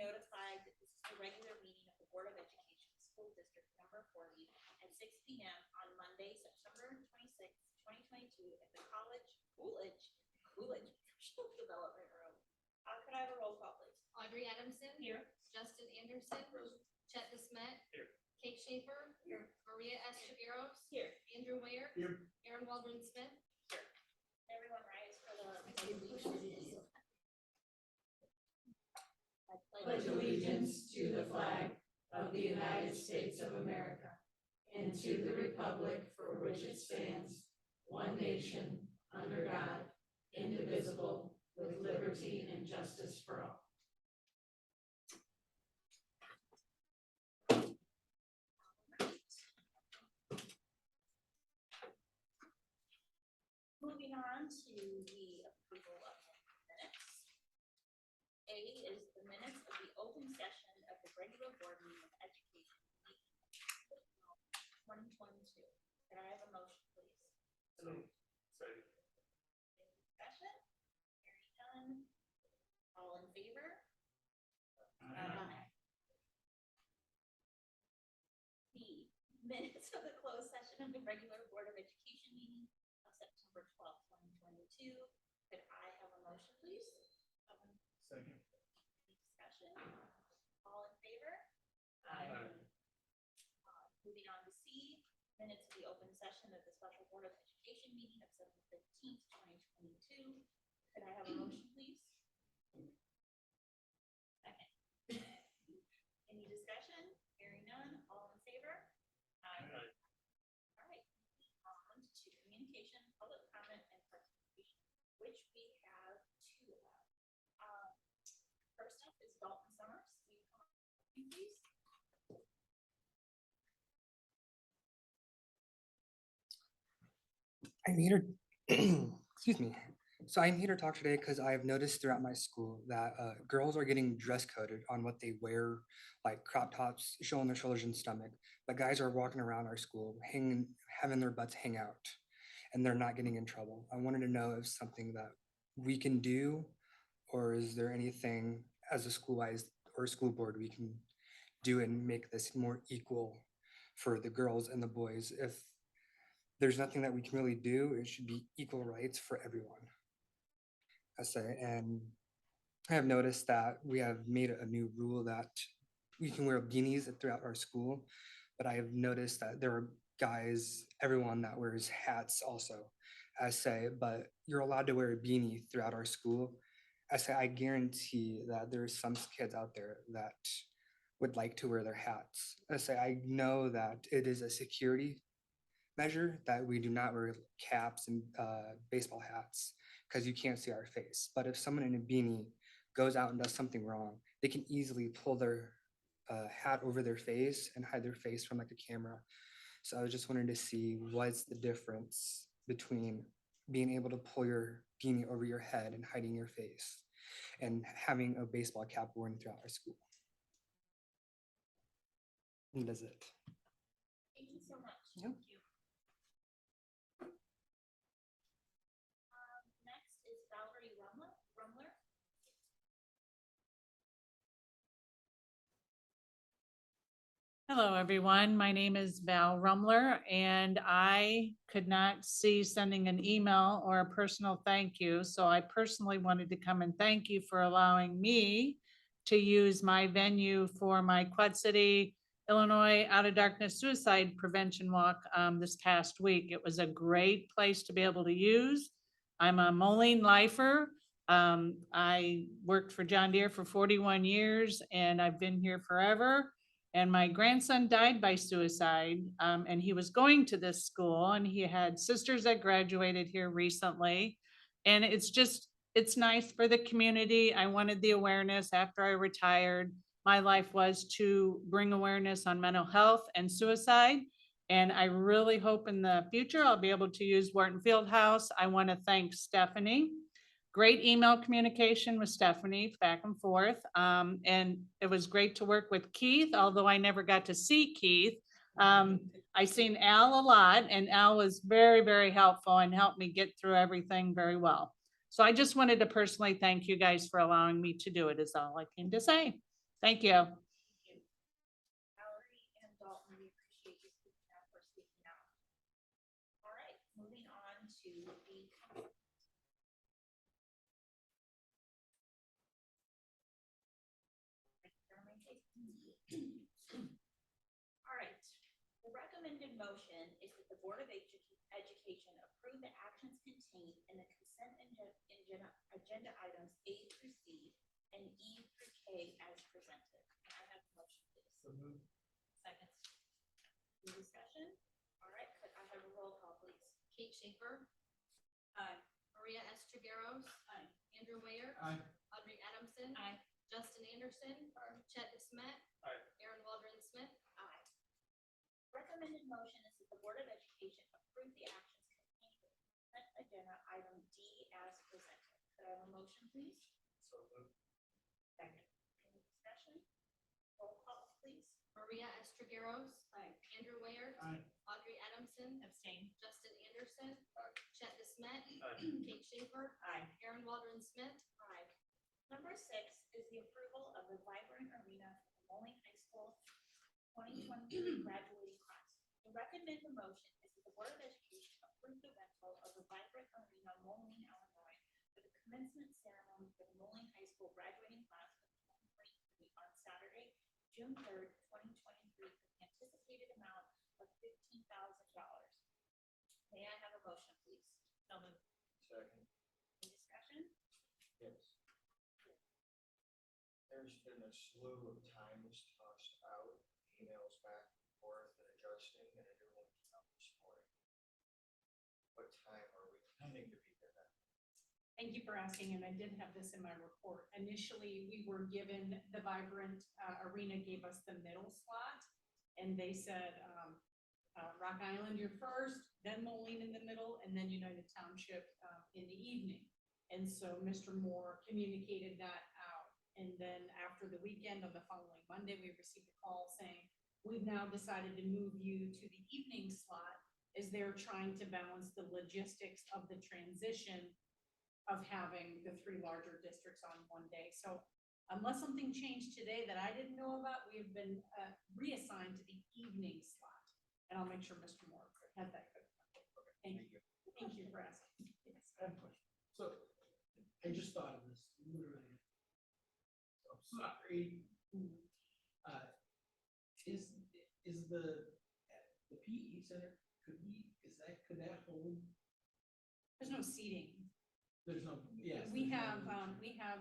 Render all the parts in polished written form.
notified that this is the regular meeting of the Board of Education, School District Number 40 at 6 p.m. on Monday, September 26, 2022 at the Coolidge Professional Development Room. Could I have a roll call, please? Audrey Adamson. Here. Justin Anderson. Chet DeSmet. Here. Kate Schaefer. Here. Maria S. Chaviros. Here. Andrew Ware. Here. Aaron Waldron Smith. Here. Everyone rise for the allegiance. I Pledge allegiance to the flag of the United States of America and to the republic for which it stands, one nation, under God, indivisible, with liberty and justice for all. Moving on to the approval of minutes. A is the minutes of the open session of the regular board meeting of education 2022. Can I have a motion, please? Second. Discussion? Hearing none. All in favor? B, minutes of the closed session of the regular Board of Education meeting of September 12th, 2022. Could I have a motion, please? Second. Discussion? All in favor? Moving on to C, minutes of the open session of the special Board of Education meeting of September 15th, 2022. Could I have a motion, please? Second. Any discussion? Hearing none. All in favor? All right. On to communication, public comment, and participation, which we have two of. First up is Dalton Summers. Will you come up, please? I'm here, excuse me. So I'm here to talk today because I've noticed throughout my school that girls are getting dress coded on what they wear, like crop tops, showing their shoulders and stomach. But guys are walking around our school, having their butts hang out, and they're not getting in trouble. I wanted to know if something that we can do, or is there anything as a school-wise or school board we can do and make this more equal for the girls and the boys? If there's nothing that we can really do, it should be equal rights for everyone, I say. And I have noticed that we have made a new rule that we can wear beanies throughout our school, but I have noticed that there are guys, everyone that wears hats also, I say, but you're allowed to wear a beanie throughout our school. I say, I guarantee that there's some kids out there that would like to wear their hats. I say, I know that it is a security measure that we do not wear caps and baseball hats because you can't see our face. But if someone in a beanie goes out and does something wrong, they can easily pull their hat over their face and hide their face from like a camera. So I was just wanting to see what's the difference between being able to pull your beanie over your head and hiding your face and having a baseball cap worn throughout our school. And that's it. Thank you so much. Yep. Thank you. Next is Valerie Rumler. Hello, everyone. My name is Val Rumler, and I could not see sending an email or a personal thank you. So I personally wanted to come and thank you for allowing me to use my venue for my Quad City, Illinois Out of Darkness Suicide Prevention Walk this past week. It was a great place to be able to use. I'm a Moline lifer. I worked for John Deere for 41 years, and I've been here forever. And my grandson died by suicide, and he was going to this school, and he had sisters that graduated here recently. And it's nice for the community. I wanted the awareness after I retired. My life was to bring awareness on mental health and suicide. And I really hope in the future I'll be able to use Wharton Fieldhouse. I want to thank Stephanie. Great email communication with Stephanie back and forth. And it was great to work with Keith, although I never got to see Keith. I seen Al a lot, and Al was very, very helpful and helped me get through everything very well. So I just wanted to personally thank you guys for allowing me to do it, is all I came to say. Thank you. Valerie and Dalton, we appreciate you speaking out for speaking out. All right, moving on to the. All right, the recommended motion is that the Board of Education approve the actions contained in the consent agenda items A through C and E through K as presented. Can I have a motion, please? So moved. Second. Any discussion? All right, could I have a roll call, please? Kate Schaefer, Aye. Maria S. Trigueros, Aye. Andrew Ware, Aye. Audrey Adamson, Aye. Justin Anderson, Chet DeSmet, Aye. Aaron Waldron Smith, Aye. Recommended motion is that the Board of Education approve the actions contained in the consent agenda item D as presented. Could I have a motion, please? So moved. Second. Any discussion? Roll call, please. Maria S. Trigueros, Aye. Andrew Ware, Aye. Audrey Adamson, Abstain. Justin Anderson, Chet DeSmet, Aye. Kate Schaefer, Aye. Aaron Waldron Smith, Aye. Number 6 is the approval of the Vibrant Arena for the Moline High School 2023 graduating class. The recommended motion is that the Board of Education approve the rental of the Vibrant Arena, Moline, Illinois, for the commencement ceremony for the Moline High School graduating class of 2023 on Saturday, June 3rd, 2023, for the anticipated amount of $15,000. May I have a motion, please? So moved. Second. Any discussion? Yes. There's been a slew of times tossed out, emails back and forth and adjusting, and a new one came out this morning. What time are we planning to be there? Thank you for asking, and I did have this in my report. Initially, we were given, the Vibrant Arena gave us the middle slot, and they said, Rock Island, you're first, then Moline in the middle, and then United Township in the evening. And so Mr. Moore communicated that out. And then after the weekend, on the following Monday, we received a call saying, we've now decided to move you to the evening slot as they're trying to balance the logistics of the transition of having the 3 larger districts on one day. So unless something changed today that I didn't know about, we have been reassigned to the evening slot. And I'll make sure Mr. Moore has that. Thank you. Thank you for asking. Yes. I have a question. So I just thought of this literally. I'm sorry. Is the PE center, could that hold? There's no seating. There's no, yes. We have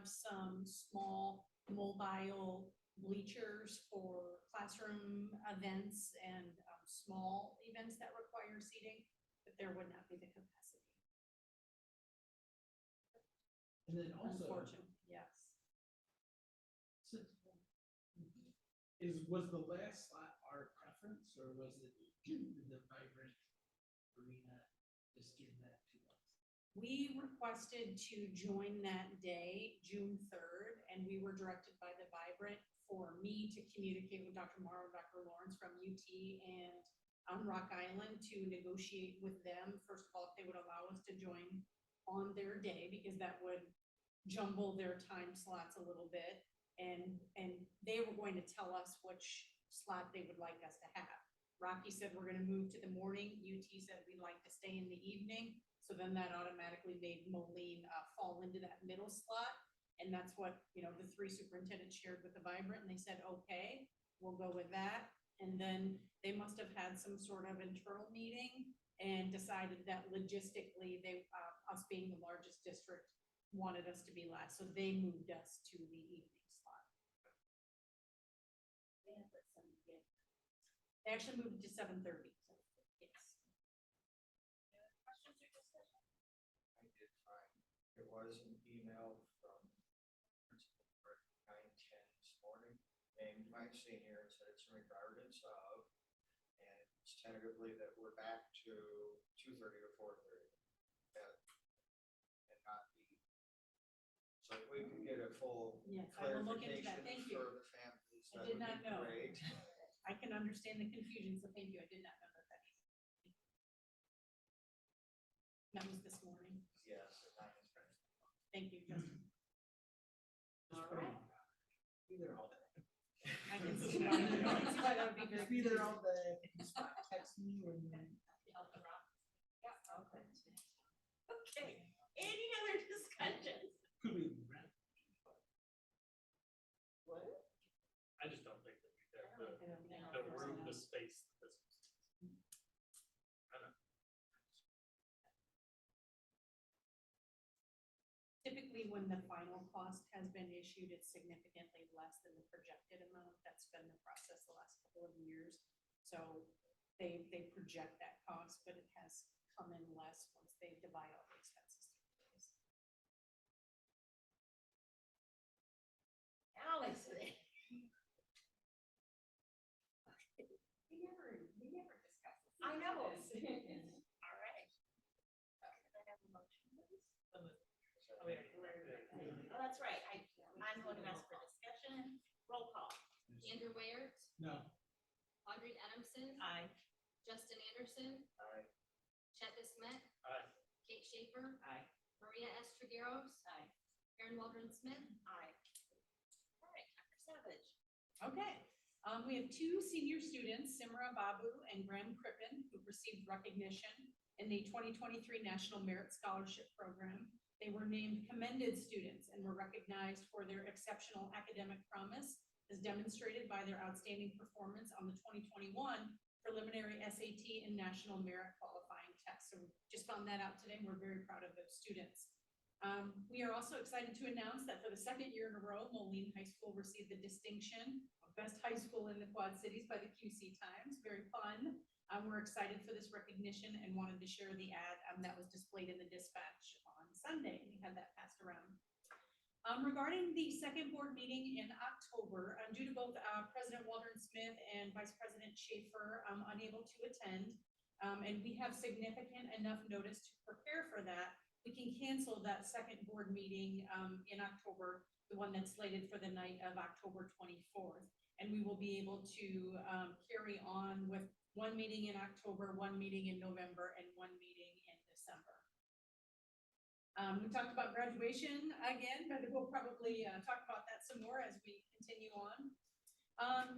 some small mobile bleachers for classroom events and small events that require seating, but there would not be the capacity. And then also, Unfortunately, yes. was the last slot our preference, or was it the Vibrant Arena just giving that to us? We requested to join that day, June 3rd, and we were directed by the Vibrant for me to communicate with Dr. Morrow, Dr. Lawrence from UT and Rock Island to negotiate with them. First of all, if they would allow us to join on their day, because that would jumble their time slots a little bit. And they were going to tell us which slot they would like us to have. Rocky said, we're gonna move to the morning. UT said, we'd like to stay in the evening. So then that automatically made Moline fall into that middle slot. And that's what, the 3 superintendents shared with the Vibrant, and they said, okay, we'll go with that. And then they must have had some sort of internal meeting and decided that logistically, us being the largest district, wanted us to be last. So they moved us to the evening slot. They actually moved it to 7:30. Yes. Any other questions or discussion? I did find, there was an email from Principal for 9:10 this morning, named my senior, and said it's in regardance of, and it's tentatively that we're back to 2:30 or 4:30. And not the, so if we can get a full Yes, I will look into clarification that. Thank you. for the families, I that did would not be know. great. I can understand the confusion, so thank you. I did not know that. That was this morning. Yes, the time is right. Thank you, Justin. Just All put it right. on. Either all. See why that would be Just very be there cute. all day. Just text me when you. Okay, any other discussions? Could we rent? I just don't think that we have I don't think the room, the space. I don't know. Typically, when the final cost has been issued, it's significantly less than the projected amount. That's been the process the last couple of years. So they project that cost, but it has come in less once they divide all the expenses through days. Allison. We never discuss this. I know. All right. Can I have a motion, please? Oh, that's right. I'm going to ask for discussion. Roll call. Andrew Ware, No. Audrey Adamson, Aye. Justin Anderson, Aye. Chet DeSmet, Aye. Kate Schaefer, Aye. Maria Estragaros, Aye. Aaron Waldron Smith, Aye. All right, Dr. Savage. Okay, we have two senior students, Simra Babu and Graham Crippen, who received recognition in the 2023 National Merit Scholarship Program. They were named commended students and were recognized for their exceptional academic promise as demonstrated by their outstanding performance on the 2021 preliminary SAT and National Merit Qualifying Test. So we just found that out today. We're very proud of those students. We are also excited to announce that for the second year in a row, Moline High School received the distinction of Best High School in the Quad Cities by the QC Times. Very fun. We're excited for this recognition and wanted to share the ad that was displayed in the dispatch on Sunday. We had that passed around. Regarding the second board meeting in October, due to both President Waldron Smith and Vice President Schaefer unable to attend, and we have significant enough notice to prepare for that, we can cancel that second board meeting in October, the one that's slated for the night of October 24th. And we will be able to carry on with one meeting in October, one meeting in November, and one meeting in December. We talked about graduation again, but we'll probably talk about that some more as we continue on.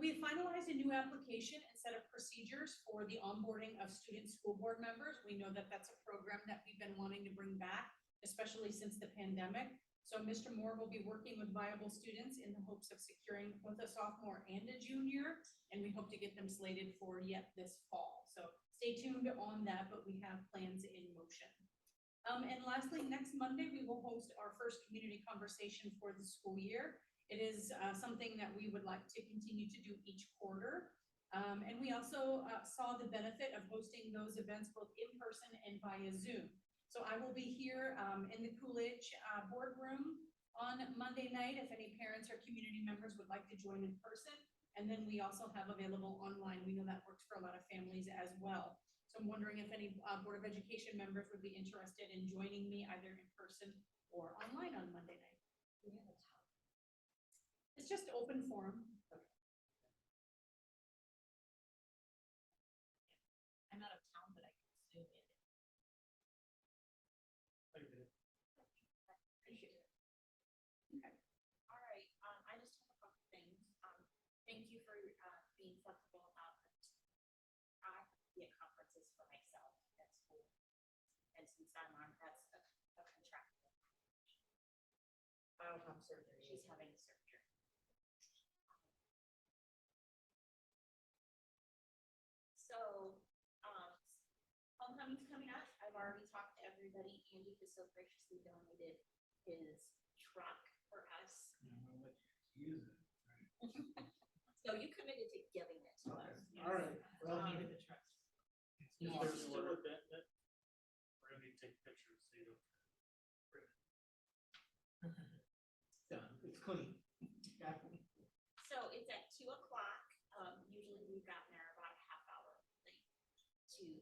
We finalized a new application and set of procedures for the onboarding of student school board members. We know that that's a program that we've been wanting to bring back, especially since the pandemic. So Mr. Moore will be working with viable students in the hopes of securing both a sophomore and a junior, and we hope to get them slated for yet this fall. So stay tuned on that, but we have plans in motion. And lastly, next Monday, we will host our first community conversation for the school year. It is something that we would like to continue to do each quarter. And we also saw the benefit of hosting those events both in person and via Zoom. So I will be here in the Coolidge boardroom on Monday night if any parents or community members would like to join in person. And then we also have available online. We know that works for a lot of families as well. So I'm wondering if any Board of Education members would be interested in joining me either in person or online on Monday night. It's just open forum. I'm out of town, but I can zoom in. Appreciate it. Okay. All right, I just have a couple things. Thank you for being flexible about the conferences for myself at school. And since I'm on, that's a contractual. I'll have surgery. She's having surgery. So, homecoming's coming up. I've already talked to everybody. Andy has so graciously donated his truck for us. Use it. So you committed to giving it to us. All right. Well, Needed the truck. If there's still a bit that we're gonna need to take pictures, so you don't. done. It's clean. Yeah. So it's at 2:00. Usually we've gotten there about a half hour late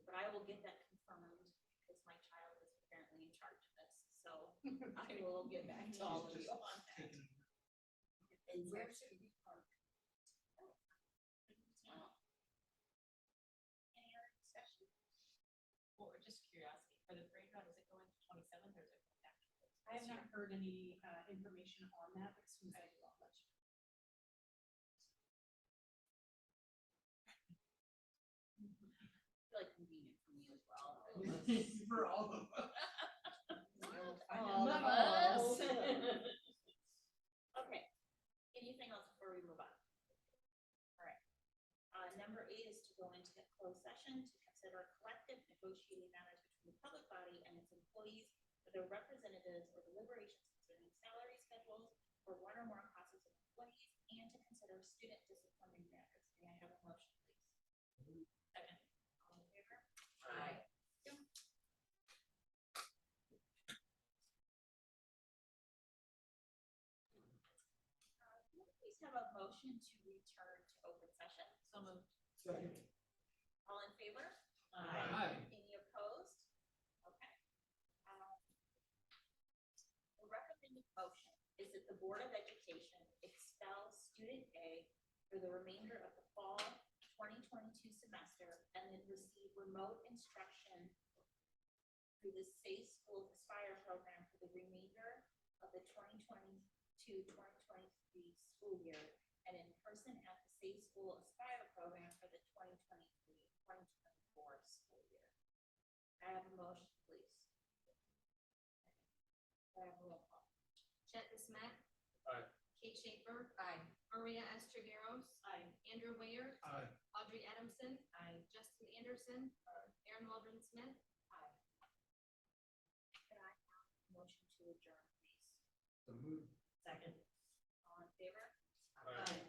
but I will get that confirmed because my child is apparently in charge of this. So I will get back to all of you on that. And where should we park? Any other discussion? Well, just curiosity, for the parade route, is it going to 27th or is it going after? I have not heard any information on that, but as soon as I do, I'll let you know. For all of us. All of us. Okay, anything else before we move on? All right. Number 8 is to go into the closed session to consider collective negotiating matters between the public body and its employees, or their representatives, or deliberations concerning salary schedules for one or more classes of employees, and to consider student disciplinary matters. May I have a motion, please? Second. All in favor? Aye. Please have a motion to return to open session. So moved. Second. All in favor? Aye. Any opposed? Okay. The recommended motion is that the Board of Education expel student A for the remainder of the fall 2022 semester and then receive remote instruction through the Safe School Aspire program for the remainder of the 2022-2023 school year, and in person at the Safe School Aspire program for the 2023-2024 school year. I have a motion, please. I have a roll call. Chet Smith. Aye. Kate Schaefer. Aye. Maria S. Trigueros. Aye. Andrew Ware. Aye. Audrey Adamson. Aye. Justin Anderson. Aaron Waldron Smith. Aye. Can I have a motion to adjourn, please? So move. Second. All in favor? Aye.